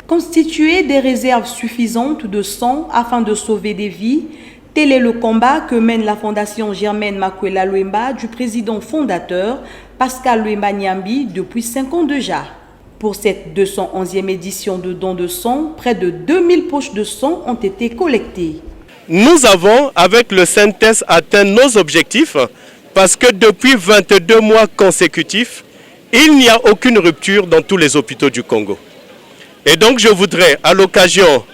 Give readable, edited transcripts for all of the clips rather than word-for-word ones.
Constituer des réserves suffisantes de sang afin de sauver des vies, tel est le combat que mène la Fondation Germaine Makwela Lwemba du président fondateur Pascal Lwemba Nyambi depuis 5 ans déjà. Pour cette 211e édition de dons de sang, près de 2000 poches de sang ont été collectées. Nous avons, avec le synthèse, atteint nos objectifs parce que depuis 22 mois consécutifs, il n'y a aucune rupture dans tous les hôpitaux du Congo. Et donc je voudrais, à l'occasion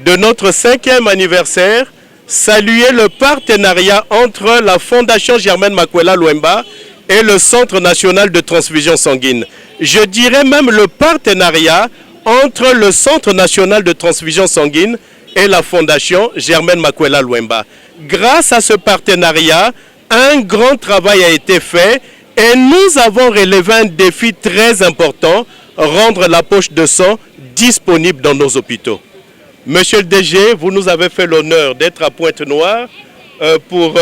de notre 5e anniversaire, saluer le partenariat entre la Fondation Germaine Makwela Lwemba et le Centre national de transfusion sanguine. Je dirais même le partenariat entre le Centre national de transfusion sanguine et la Fondation Germaine Makwela Lwemba. Grâce à ce partenariat, un grand travail a été fait et nous avons relevé un défi très important, rendre la poche de sang disponible dans nos hôpitaux. Monsieur le DG, vous nous avez fait l'honneur d'être à Pointe-Noire pour,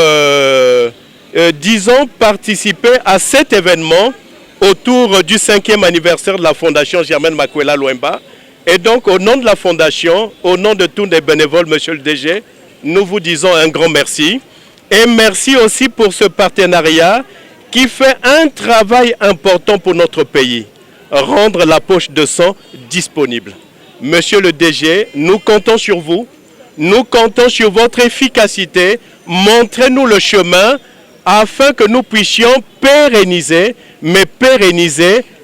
disons, participer à cet événement autour du 5e anniversaire de la Fondation Germaine Makwela Lwemba. Et donc, au nom de la Fondation, au nom de tous les bénévoles, monsieur le DG, nous vous disons un grand merci. Et merci aussi pour ce partenariat qui fait un travail important pour notre pays, rendre la poche de sang disponible. Monsieur le DG, nous comptons sur vous, nous comptons sur votre efficacité, montrez-nous le chemin afin que nous puissions pérenniser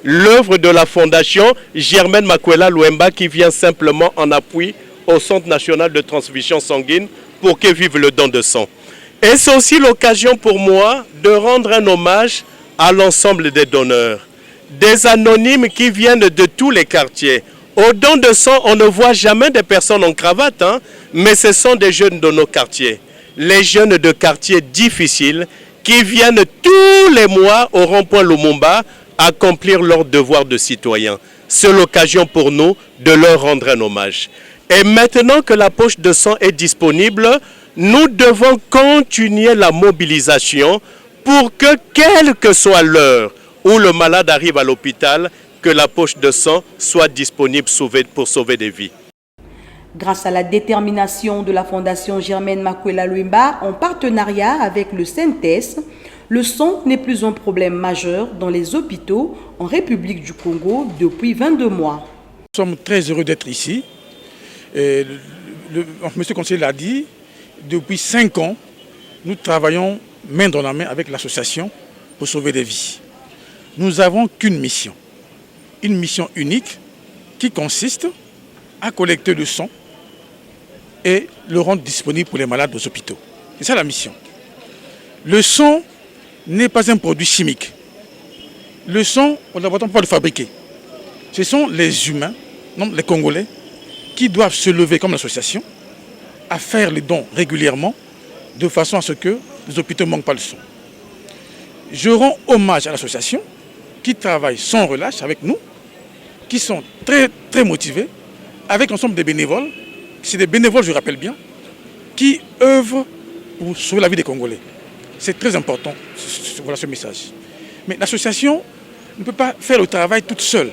l'œuvre de la Fondation Germaine Makwela Lwemba qui vient simplement en appui au Centre national de transfusion sanguine pour que vive le don de sang. Et c'est aussi l'occasion pour moi de rendre un hommage à l'ensemble des donneurs, des anonymes qui viennent de tous les quartiers. Au don de sang, on ne voit jamais des personnes en cravate, mais ce sont des jeunes de nos quartiers. Les jeunes de quartiers difficiles qui viennent tous les mois au rond-point Lumumba accomplir leur devoir de citoyen. C'est l'occasion pour nous de leur rendre un hommage. Et maintenant que la poche de sang est disponible, nous devons continuer la mobilisation pour que, quelle que soit l'heure où le malade arrive à l'hôpital, que la poche de sang soit disponible pour sauver des vies. Grâce à la détermination de la Fondation Germaine Makwela Lwemba en partenariat avec le CNTS, le sang n'est plus un problème majeur dans les hôpitaux en République du Congo depuis 22 mois. Nous sommes très heureux d'être ici. Monsieur le conseiller l'a dit, depuis 5 ans, nous travaillons main dans la main avec l'association pour sauver des vies. Nous n'avons qu'une mission, une mission unique qui consiste à collecter le sang et le rendre disponible pour les malades aux hôpitaux. C'est ça la mission. Le sang n'est pas un produit chimique. Le sang, on ne peut pas le fabriquer. Ce sont les humains, non, les Congolais, qui doivent se lever comme l'association à faire les dons régulièrement de façon à ce que les hôpitaux ne manquent pas le sang. Je rends hommage à l'association qui travaille sans relâche avec nous, qui sont très, très motivés, avec l'ensemble des bénévoles. C'est des bénévoles, je rappelle bien, qui œuvrent pour sauver la vie des Congolais. C'est très important, voilà ce message. Mais l'association ne peut pas faire le travail toute seule.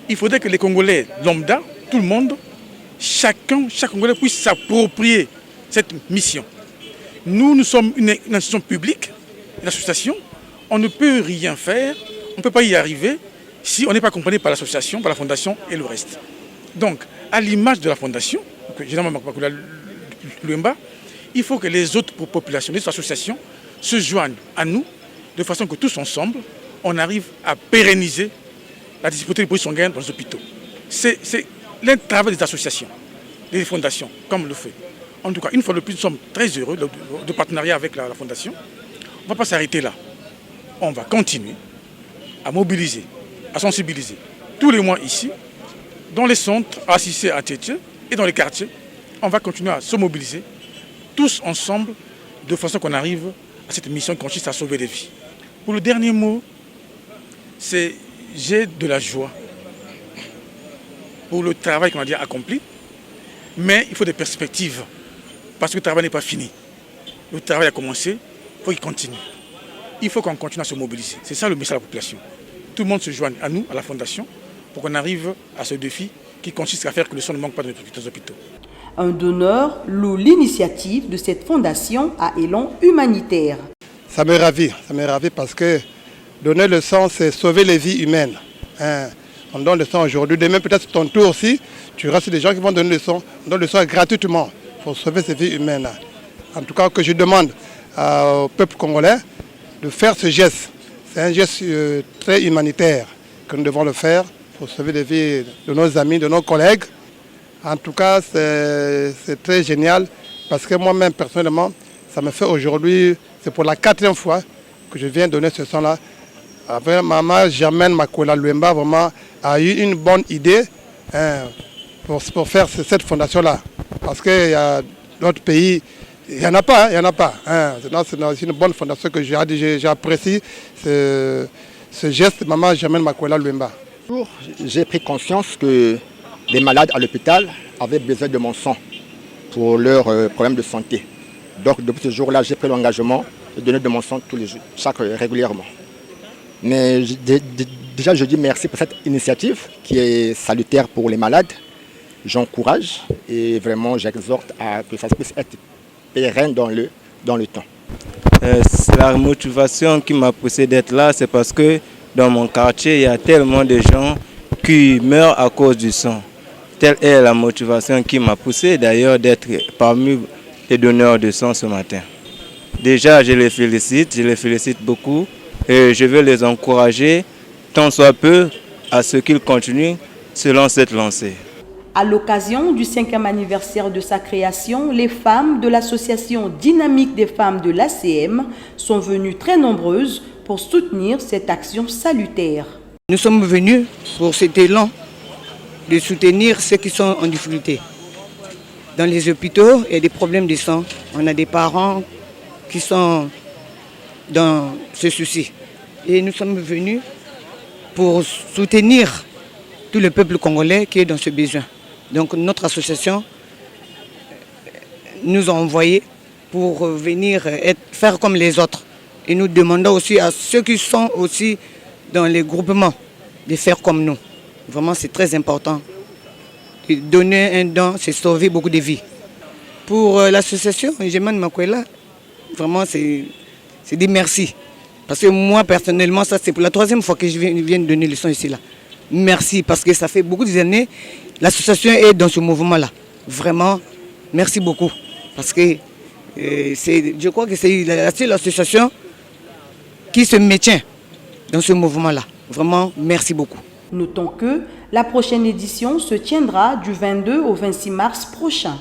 Il faudrait que les Congolais lambda, tout le monde, chaque Congolais puisse s'approprier cette mission. Nous sommes une institution publique, une association. On ne peut rien faire, on ne peut pas y arriver si on n'est pas accompagné par l'association, par la fondation et le reste. Donc, à l'image de la fondation, Germaine Makwela Lwemba, il faut que les autres populations, les autres associations se joignent à nous de façon que tous ensemble, on arrive à pérenniser la disponibilité des produits sanguins dans les hôpitaux. C'est le travail des associations, des fondations, comme on le fait. En tout cas, une fois de plus, nous sommes très heureux de partenariat avec la fondation. On ne va pas s'arrêter là. On va continuer à mobiliser, à sensibiliser tous les mois ici, dans les centres, à Cissé, à Tchétché et dans les quartiers. On va continuer à se mobiliser tous ensemble de façon qu'on arrive à cette mission qui consiste à sauver des vies. Pour le dernier mot, c'est j'ai de la joie pour le travail qu'on a déjà accompli, mais il faut des perspectives parce que le travail n'est pas fini. Le travail a commencé, il faut qu'il continue. Il faut qu'on continue à se mobiliser. C'est ça le message à la population. Tout le monde se joigne à nous, à la Fondation, pour qu'on arrive à ce défi qui consiste à faire que le sang ne manque pas dans les hôpitaux. Un donneur loue l'initiative de cette fondation à élan humanitaire. Ça me ravit parce que donner le sang, c'est sauver les vies humaines. On donne le sang aujourd'hui, demain peut-être ton tour aussi, tu auras des gens qui vont donner le sang. On donne le sang gratuitement pour sauver ces vies humaines. En tout cas, que je demande au peuple congolais de faire ce geste. C'est un geste très humanitaire que nous devons le faire pour sauver les vies de nos amis, de nos collègues. En tout cas, c'est très génial parce que moi-même, personnellement, ça me fait aujourd'hui, c'est pour la 4e fois que je viens donner ce sang-là. Avec maman Germaine Makwela Luemba, vraiment, a eu une bonne idée pour faire cette fondation-là. Parce qu'il y a d'autres pays, il n'y en a pas, C'est une bonne fondation que j'apprécie ce geste, maman Germaine Makwela Luemba. J'ai pris conscience que les malades à l'hôpital avaient besoin de mon sang pour leurs problèmes de santé. Donc depuis ce jour-là, j'ai pris l'engagement de donner de mon sang tous les jours, régulièrement. Mais déjà, je dis merci pour cette initiative qui est salutaire pour les malades. J'encourage et vraiment j'exhorte à que ça puisse être pérenne dans le temps. La motivation qui m'a poussé d'être là, c'est parce que dans mon quartier, il y a tellement de gens qui meurent à cause du sang. Telle est la motivation qui m'a poussé d'ailleurs d'être parmi les donneurs de sang ce matin. Déjà, je les félicite beaucoup et je veux les encourager tant soit peu à ce qu'ils continuent selon cette lancée. À l'occasion du 5e anniversaire de sa création, les femmes de l'association dynamique des femmes de l'ACM sont venues très nombreuses pour soutenir cette action salutaire. Nous sommes venus pour cet élan de soutenir ceux qui sont en difficulté. Dans les hôpitaux, il y a des problèmes de sang. On a des parents qui sont dans ce souci. Et nous sommes venus pour soutenir tout le peuple congolais qui est dans ce besoin. Donc notre association nous a envoyés pour venir faire comme les autres. Et nous demandons aussi à ceux qui sont aussi dans les groupements de faire comme nous. Vraiment, c'est très important. Donner un don, c'est sauver beaucoup de vies. Pour l'association Germaine Makwela, vraiment, c'est des merci. Parce que moi, personnellement, ça c'est pour la 3e fois que je viens de donner le sang ici. Là. Merci, parce que ça fait beaucoup d'années, l'association est dans ce mouvement-là. Vraiment, merci beaucoup. Parce que je crois que c'est la seule association qui se maintient dans ce mouvement-là. Vraiment, merci beaucoup. Notons que la prochaine édition se tiendra du 22 au 26 mars prochain.